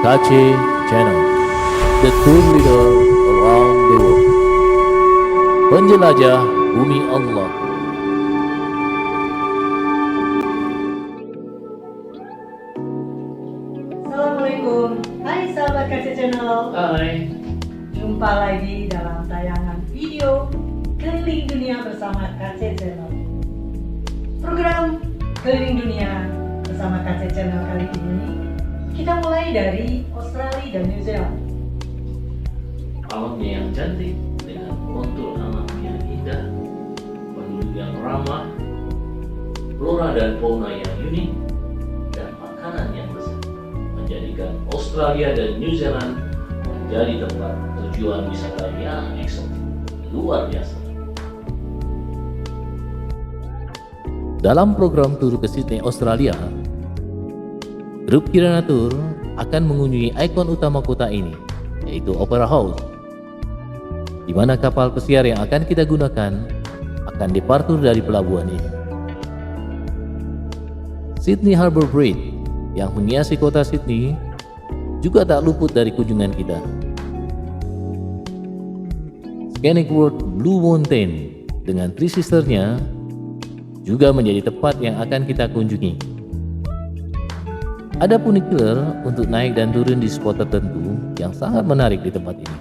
KC Channel, the tour leader around the world. Penjelajah bumi Allah. Assalamualaikum. Hai sahabat KC Channel. Hai. Jumpa lagi dalam tayangan video Keliling Dunia bersama KC Channel. Program Keliling Dunia bersama KC Channel kali ini kita mulai dari Australia dan New Zealand. Alamnya yang cantik dengan kontur alam yang indah, penduduk yang ramah, flora dan fauna yang unik, dan makanan yang lezat menjadikan Australia dan New Zealand menjadi tempat tujuan wisata yang eksotik luar biasa. Dalam program tur ke Sydney, Australia, grup Kirana Tour akan mengunjungi ikon utama kota ini, yaitu Opera House, di mana kapal pesiar yang akan kita gunakan akan departur dari pelabuhan ini. Sydney Harbour Bridge yang menghiasi kota Sydney juga tak luput dari kunjungan kita. Scenic Road Blue Mountain dengan Three Sisters-nya juga menjadi tempat yang akan kita kunjungi. Ada funicular untuk naik dan turun di spot tertentu yang sangat menarik di tempat ini.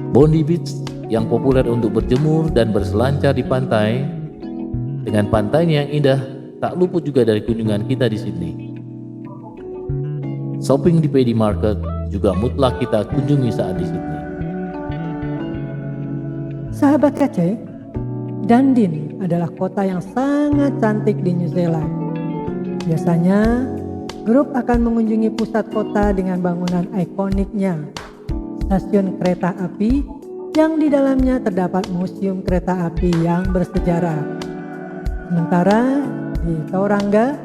Bondi Beach yang populer untuk berjemur dan berselancar di pantai, dengan pantainya yang indah tak luput juga dari kunjungan kita di Sydney. Shopping di Paddy Market juga mutlak kita kunjungi saat di Sydney. Sahabat KC, Dunedin adalah kota yang sangat cantik di New Zealand. Biasanya, grup akan mengunjungi pusat kota dengan bangunan ikoniknya, stasiun kereta api yang di dalamnya terdapat museum kereta api yang bersejarah. Sementara di Tauranga,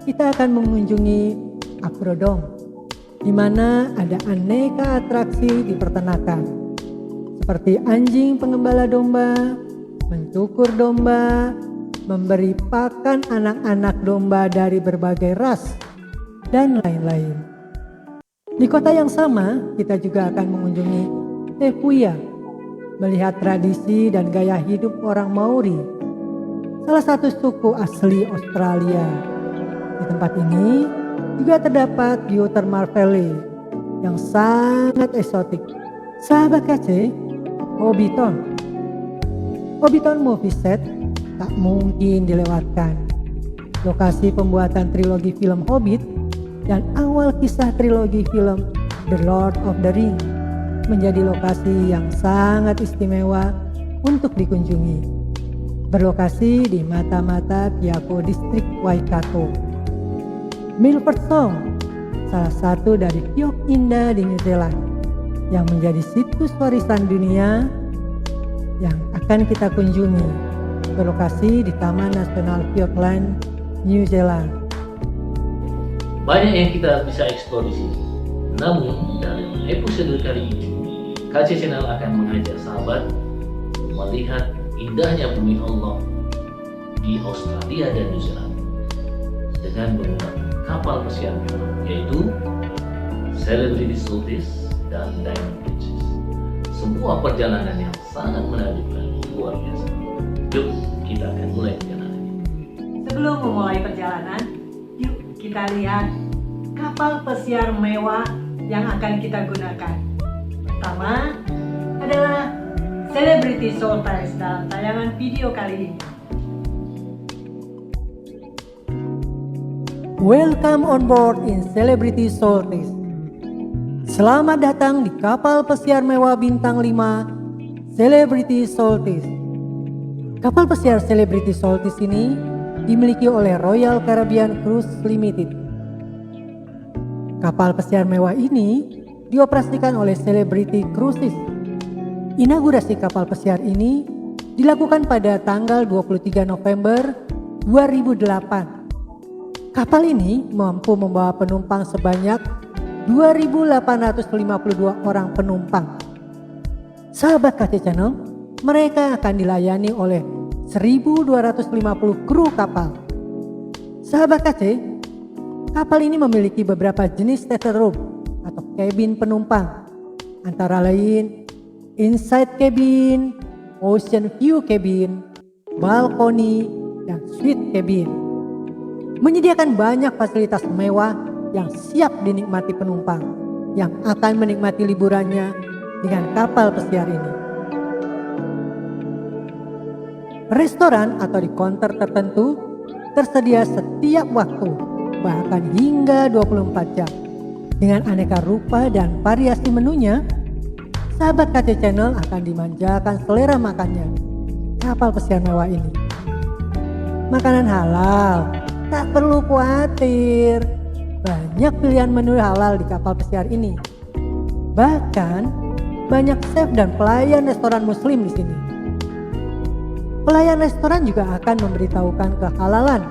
kita akan mengunjungi Agrodome, di mana ada aneka atraksi di peternakan, seperti anjing pengembala domba, mencukur domba, memberi pakan anak-anak domba dari berbagai ras, dan lain-lain. Di kota yang sama, kita juga akan mengunjungi Te Puya, melihat tradisi dan gaya hidup orang Maori, salah satu suku asli Australia. Di tempat ini juga terdapat geothermal valley yang sangat eksotik. Sahabat KC, Hobbiton movie set tak mungkin dilewatkan. Lokasi pembuatan trilogi film Hobbit dan awal kisah trilogi film The Lord of the Rings menjadi lokasi yang sangat istimewa untuk dikunjungi. Berlokasi di mata-mata Piako Distrik Waikato. Milford Sound, salah satu dari Fiord indah di New Zealand, yang menjadi situs warisan dunia yang akan kita kunjungi, berlokasi di Taman Nasional Fiordland, New Zealand. Banyak yang kita bisa eksplor di sini. Namun dalam episode kali ini, KC Channel akan mengajak sahabat melihat indahnya bumi Allah di Australia dan New Zealand dengan menggunakan kapal pesiar mewah, yaitu Celebrity Salties dan Diamond Princess. Sebuah perjalanan yang sangat menakjubkan, luar biasa. Yuk, kita akan mulai perjalanan ini. Sebelum memulai perjalanan, yuk kita lihat kapal pesiar mewah yang akan kita gunakan. Pertama adalah Celebrity Salties dalam tayangan video kali ini. Welcome on board in Celebrity Salties. Selamat datang di kapal pesiar mewah bintang 5 Celebrity Salties. Kapal pesiar Celebrity Salties ini dimiliki oleh Royal Caribbean Cruise Limited. Kapal pesiar mewah ini dioperasikan oleh Celebrity Cruises. Inaugurasi kapal pesiar ini dilakukan pada tanggal 23 November 2008. Kapal ini mampu membawa penumpang sebanyak 2.852 orang penumpang. Sahabat KC Channel, mereka akan dilayani oleh 1.250 kru kapal. Sahabat KC, Kapal ini memiliki beberapa jenis stateroom atau kabin penumpang, antara lain inside cabin, ocean view cabin, balkoni, dan suite cabin. Menyediakan banyak fasilitas mewah yang siap dinikmati penumpang yang akan menikmati liburannya dengan kapal pesiar ini. Restoran atau di counter tertentu tersedia setiap waktu, bahkan hingga 24 jam. Dengan aneka rupa dan variasi menunya, sahabat KC Channel akan dimanjakan selera makannya kapal pesiar mewah ini. Makanan halal, tak perlu khawatir. Banyak pilihan menu halal di kapal pesiar ini. Bahkan banyak chef dan pelayan restoran muslim di sini. Pelayan restoran juga akan memberitahukan kehalalan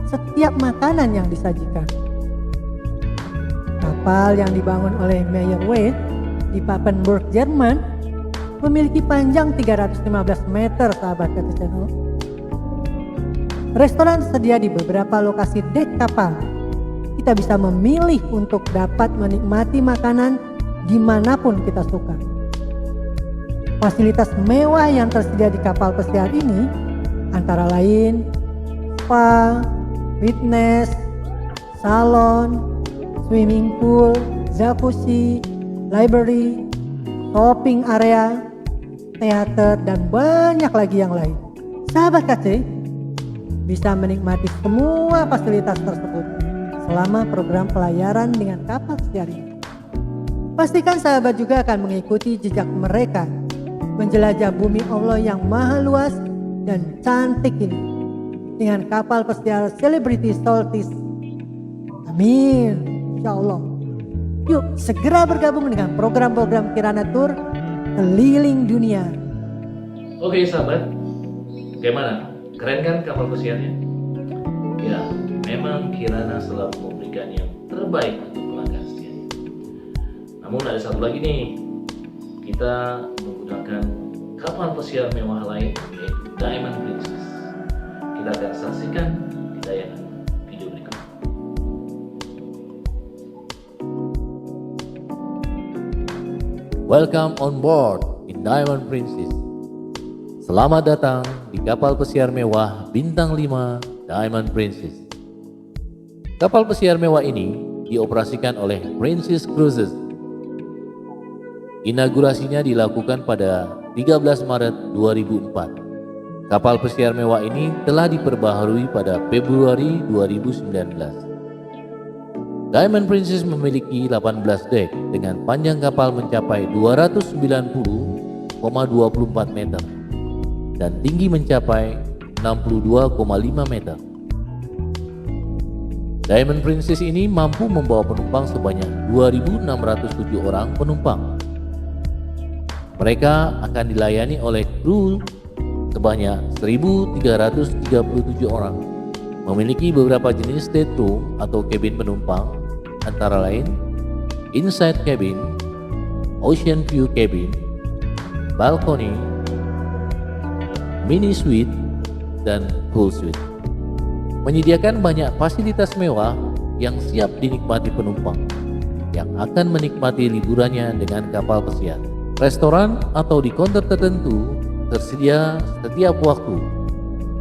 setiap makanan yang disajikan. Kapal yang dibangun oleh Meyerowitz di Papenburg, Jerman memiliki panjang 315 meter, sahabat KC Channel. Restoran tersedia di beberapa lokasi dek kapal. Kita bisa memilih untuk dapat menikmati makanan dimanapun kita suka. Fasilitas mewah yang tersedia di kapal pesiar ini antara lain spa, fitness, salon, swimming pool, jacuzzi, library, shopping area, teater, dan banyak lagi yang lain. Sahabat KC bisa menikmati semua fasilitas tersebut selama program pelayaran dengan kapal pesiar ini. Pastikan sahabat juga akan mengikuti jejak mereka menjelajah bumi Allah yang maha luas dan cantik ini dengan kapal pesiar Celebrity Solstice. Amin, insya Allah. Yuk segera bergabung dengan program-program Kirana Tour keliling dunia. Oke sahabat, bagaimana? Keren kan kapal pesiarnya? Ya, memang Kirana selalu memberikan yang terbaik untuk pelanggan setia. Namun ada satu lagi nih, kita menggunakan kapal pesiar mewah lain yaitu Diamond Princess. Kita akan saksikan di tayangan video berikut. Welcome on board in Diamond Princess. Selamat datang di kapal pesiar mewah bintang 5 Diamond Princess. Kapal pesiar mewah ini dioperasikan oleh Princess Cruises. Inaugurasinya dilakukan pada 13 Maret 2004. Kapal pesiar mewah ini telah diperbaharui pada Februari 2019. Diamond Princess memiliki 18 dek dengan panjang kapal mencapai 290,24 meter dan tinggi mencapai 62,5 meter. Diamond Princess ini mampu membawa penumpang sebanyak 2.607 orang penumpang. Mereka akan dilayani oleh kru sebanyak 1.337 orang. Memiliki beberapa jenis stateroom atau kabin penumpang, antara lain inside cabin, ocean view cabin, balcony, mini suite, dan pool suite. Menyediakan banyak fasilitas mewah yang siap dinikmati penumpang yang akan menikmati liburannya dengan kapal pesiar. Restoran atau di counter tertentu tersedia setiap waktu,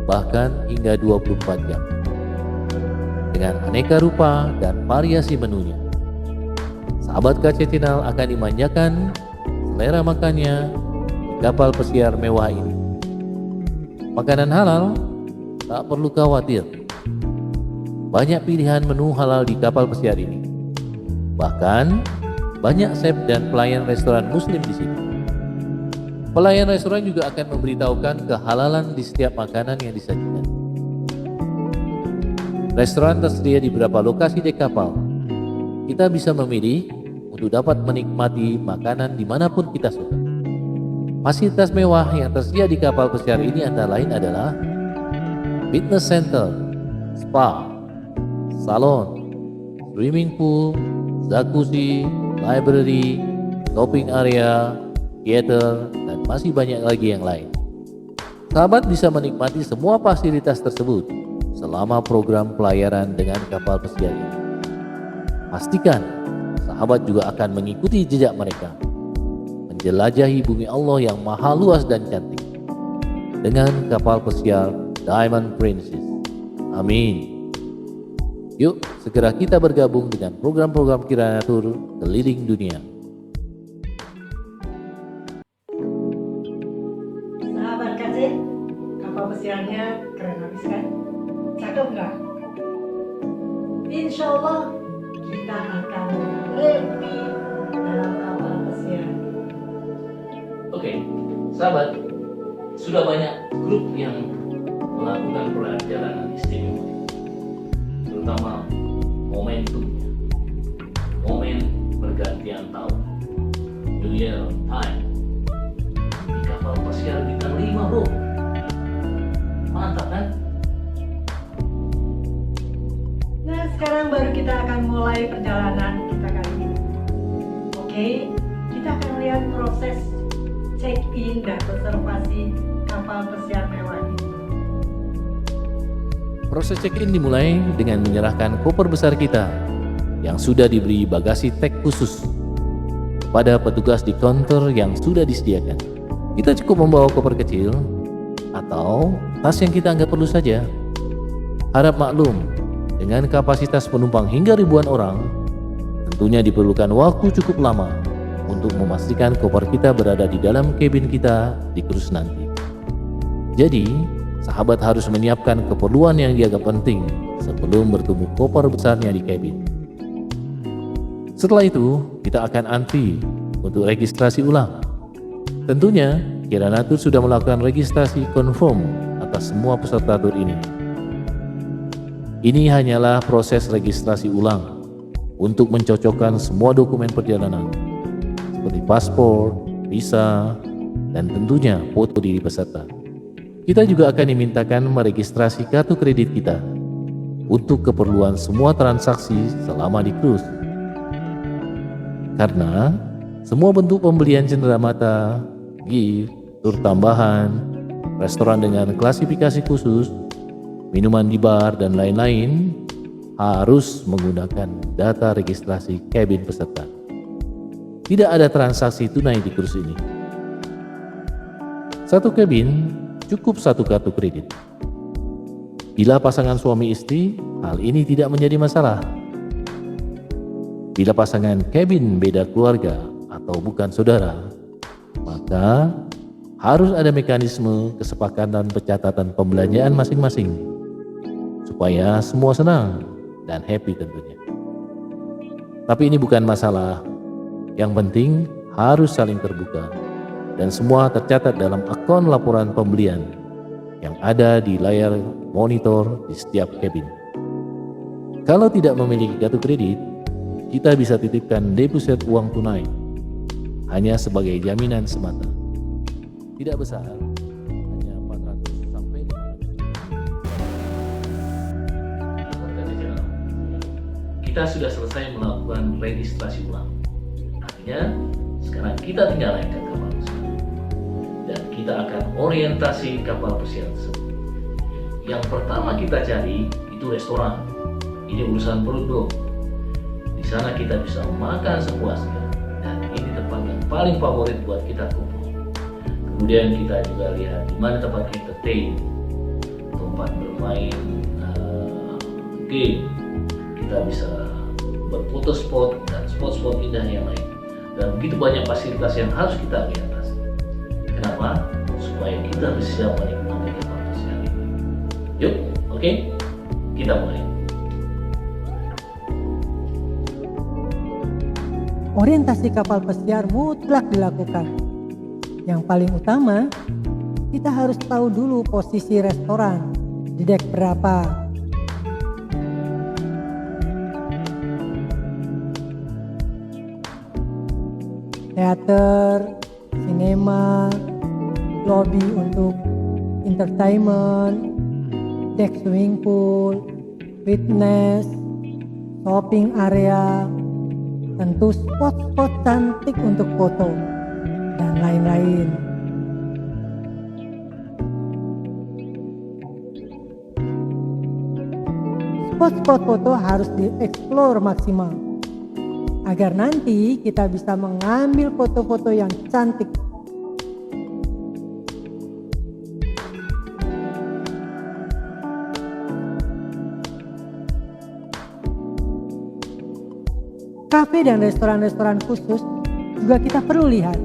bahkan hingga 24 jam. Dengan aneka rupa dan variasi menunya, sahabat KC Channel akan dimanjakan selera makannya di kapal pesiar mewah ini. Makanan halal, tak perlu khawatir. Banyak pilihan menu halal di kapal pesiar ini. Bahkan banyak chef dan pelayan restoran muslim di sini. Pelayan restoran juga akan memberitahukan kehalalan di setiap makanan yang disajikan. Restoran tersedia di beberapa lokasi dek kapal. Kita bisa memilih untuk dapat menikmati makanan dimanapun kita suka. Fasilitas mewah yang tersedia di kapal pesiar ini antara lain adalah fitness center, spa, salon, swimming pool, jacuzzi, library, shopping area, theater, dan masih banyak lagi yang lain. Sahabat bisa menikmati semua fasilitas tersebut selama program pelayaran dengan kapal pesiar ini. Pastikan sahabat juga akan mengikuti jejak mereka, menjelajahi bumi Allah yang maha luas dan cantik dengan kapal pesiar Diamond Princess. Amin. Yuk, segera kita bergabung dengan program-program Kirana Tour keliling dunia. Sahabat KC, kapal pesiarnya keren habis kan? Cakep nggak? Insya Allah kita akan happy dalam kapal pesiar. Oke, sahabat, sudah banyak grup yang melakukan perjalanan istimewa, terutama momentumnya, momen pergantian tahun, New Year time, di kapal pesiar bintang 5 bro. Mantap kan? Nah, sekarang baru kita akan mulai perjalanan kita kali ini. Oke, kita akan lihat proses check-in dan reservasi kapal pesiar mewah ini. Proses check-in dimulai dengan menyerahkan koper besar kita yang sudah diberi bagasi tag khusus kepada petugas di counter yang sudah disediakan. Kita cukup membawa koper kecil atau tas yang kita anggap perlu saja. Harap maklum, dengan kapasitas penumpang hingga ribuan orang, tentunya diperlukan waktu cukup lama untuk memastikan koper kita berada di dalam kabin kita di cruise nanti. Jadi, sahabat harus menyiapkan keperluan yang dianggap penting sebelum bertemu koper besarnya di kabin. Setelah itu, kita akan antri untuk registrasi ulang. Tentunya, Kirana Tour sudah melakukan registrasi confirm atas semua peserta tour ini. Ini hanyalah proses registrasi ulang untuk mencocokkan semua dokumen perjalanan seperti paspor, visa, dan tentunya foto diri peserta. Kita juga akan dimintakan meregistrasi kartu kredit kita untuk keperluan semua transaksi selama di cruise. Karena semua bentuk pembelian cenderamata, gift, tur tambahan, restoran dengan klasifikasi khusus, minuman di bar, dan lain-lain harus menggunakan data registrasi kabin peserta. Tidak ada transaksi tunai di cruise ini. Satu kabin cukup satu kartu kredit. Bila pasangan suami istri, hal ini tidak menjadi masalah. Bila pasangan kabin beda keluarga atau bukan saudara, maka harus ada mekanisme kesepakatan pencatatan pembelanjaan masing-masing supaya semua senang dan happy tentunya. Tapi ini bukan masalah. Yang penting harus saling terbuka dan semua tercatat dalam akun laporan pembelian yang ada di layar monitor di setiap kabin. Kalau tidak memiliki kartu kredit, kita bisa titipkan deposit uang tunai hanya sebagai jaminan semata. Tidak besar, hanya 400 sampai 500. Kita sudah selesai melakukan registrasi ulang. Artinya, sekarang kita tinggal naik ke kapal pesiar dan kita akan orientasi kapal pesiar tersebut. Yang pertama kita cari itu restoran. Ini urusan perut bro. Di sana kita bisa makan sepuasnya dan ini tempat yang paling favorit buat kita kumpul. Kemudian kita juga lihat di mana tempat entertain, tempat bermain game. Kita bisa berfoto spot dan spot-spot indah yang lain. Dan begitu banyak fasilitas yang harus kita orientasi. Kenapa? Supaya kita bisa menikmati kapal pesiar ini. Yuk, oke? Kita mulai. Orientasi kapal pesiar mutlak dilakukan. Yang paling utama, kita harus tahu dulu posisi restoran di dek berapa. Teater, sinema, lobby untuk entertainment, dek swimming pool, fitness, shopping area, tentu spot-spot cantik untuk foto, dan lain-lain. Spot-spot foto harus dieksplor maksimal agar nanti kita bisa mengambil foto-foto yang cantik. Kafe dan restoran-restoran khusus juga kita perlu lihat,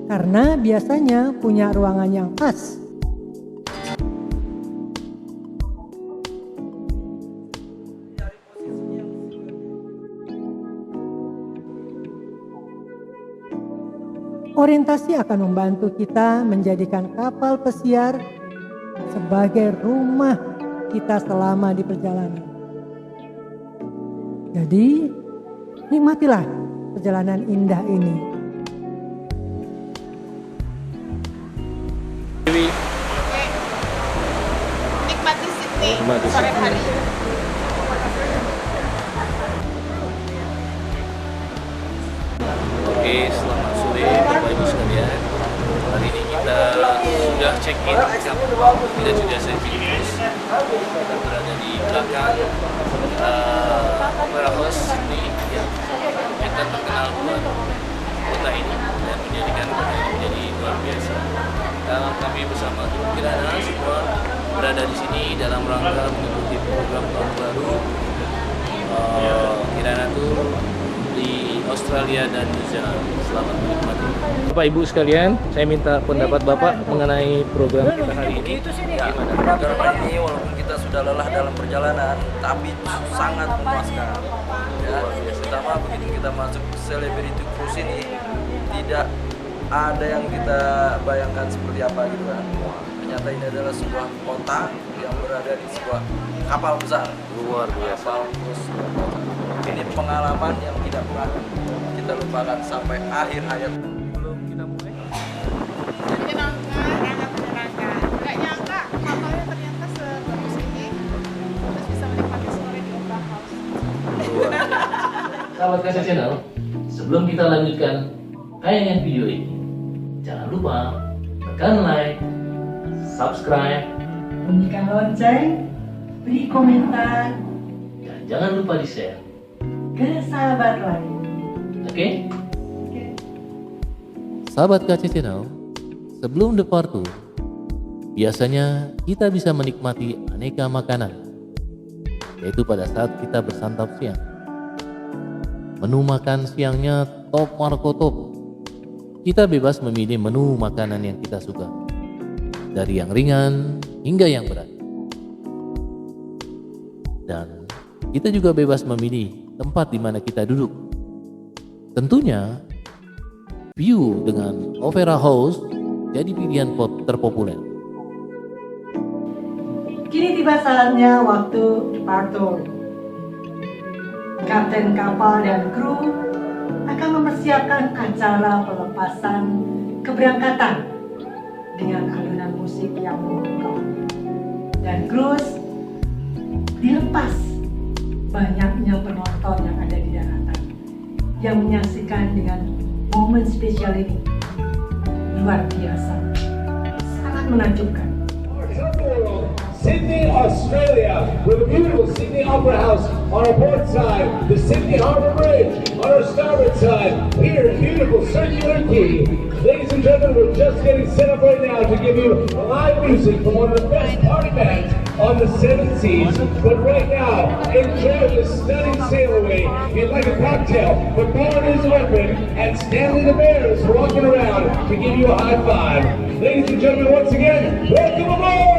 karena biasanya punya ruangan yang khas. Orientasi akan membantu kita menjadikan kapal pesiar sebagai rumah kita selama di perjalanan. Jadi, nikmatilah perjalanan indah ini. Nikmati Sydney sore hari. Oke, selamat sore Bapak Ibu sekalian. Hari ini kita sudah check-in kapal, kita sudah check-in bus. Kita berada di belakang Opera House Sydney yang terkenal buat kota ini dan menjadikan kota ini menjadi luar biasa. Kami bersama tim Kirana semua berada di sini dalam rangka mengikuti program tahun baru Kirana Tour di Australia dan New Zealand. Selamat menikmati. Bapak Ibu sekalian, saya minta pendapat Bapak mengenai program kita hari ini. Program hari ini walaupun kita sudah lelah dalam perjalanan, tapi sangat memuaskan. Ya, terutama begitu kita masuk Celebrity Cruise ini, tidak ada yang kita bayangkan seperti apa gitu kan. Ternyata ini adalah sebuah kota yang berada di sebuah kapal besar. Luar biasa. Kapal cruise. Ini pengalaman yang tidak pernah kita lupakan sampai akhir hayat. Belum kita mulai. Menyenangkan. Gak nyangka kapalnya ternyata sebagus ini. Terus bisa menikmati sore di Opera House. Sahabat Kaca Channel, sebelum kita lanjutkan tayangan video ini, jangan lupa tekan like, subscribe, Bunyikan lonceng, beri komentar dan jangan lupa di-share. ke sahabat lain. Oke? Sahabat Kaca Channel, sebelum departure, biasanya kita bisa menikmati aneka makanan, yaitu pada saat kita bersantap siang. Menu makan siangnya top marko top. Kita bebas memilih menu makanan yang kita suka, dari yang ringan hingga yang berat. Dan kita juga bebas memilih tempat di mana kita duduk. Tentunya, view dengan Opera House jadi pilihan terpopuler. Kini tiba saatnya waktu departure. Kapten kapal dan kru akan mempersiapkan acara pelepasan keberangkatan dengan alunan musik yang memukau. Dan cruise dilepas. Banyaknya penonton yang ada di daratan yang menyaksikan dengan momen spesial ini. Luar biasa, sangat menakjubkan. Sydney, Australia, with a beautiful Sydney Opera House on our port side, the Sydney Harbour Bridge on our starboard side, here in beautiful Circular Quay. Ladies and gentlemen, we're just getting set up right now to give you live music from one of the best party bands on the 7 seas. But right now, enjoy this stunning sail away in like a cocktail. The bar is open, and Stanley the Bear is walking around to give you a high five. Ladies and gentlemen, once again, welcome aboard!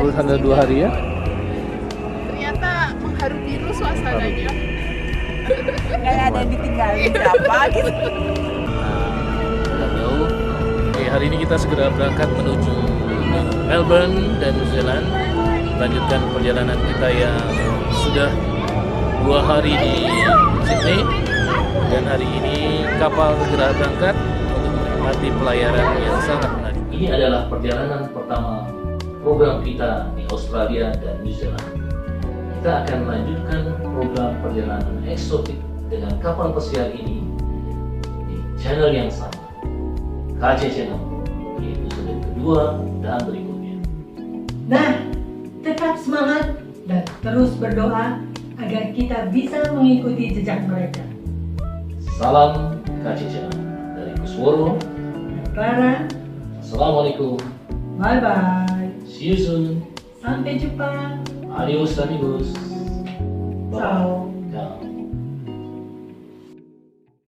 baru tanggal 2 hari ya. Ternyata mengharu biru suasananya. Kayak ada yang ditinggalin siapa gitu. Sudah tahu. Oke, hari ini kita segera berangkat menuju Melbourne dan New Zealand. Lanjutkan perjalanan kita yang sudah 2 hari di Sydney. Dan hari ini kapal segera berangkat untuk menikmati pelayaran yang sangat menarik. Ini adalah perjalanan pertama program kita di Australia dan New Zealand. Kita akan melanjutkan program perjalanan eksotik dengan kapal pesiar ini di channel yang sama, KC Channel, di episode kedua dan berikutnya. Nah, tetap semangat dan terus berdoa agar kita bisa mengikuti jejak mereka. Salam KC Channel dari Kusworo. Clara, Assalamualaikum. bye-bye. See you soon. Sampai jumpa. Adios amigos. Bye. Ciao. Ciao.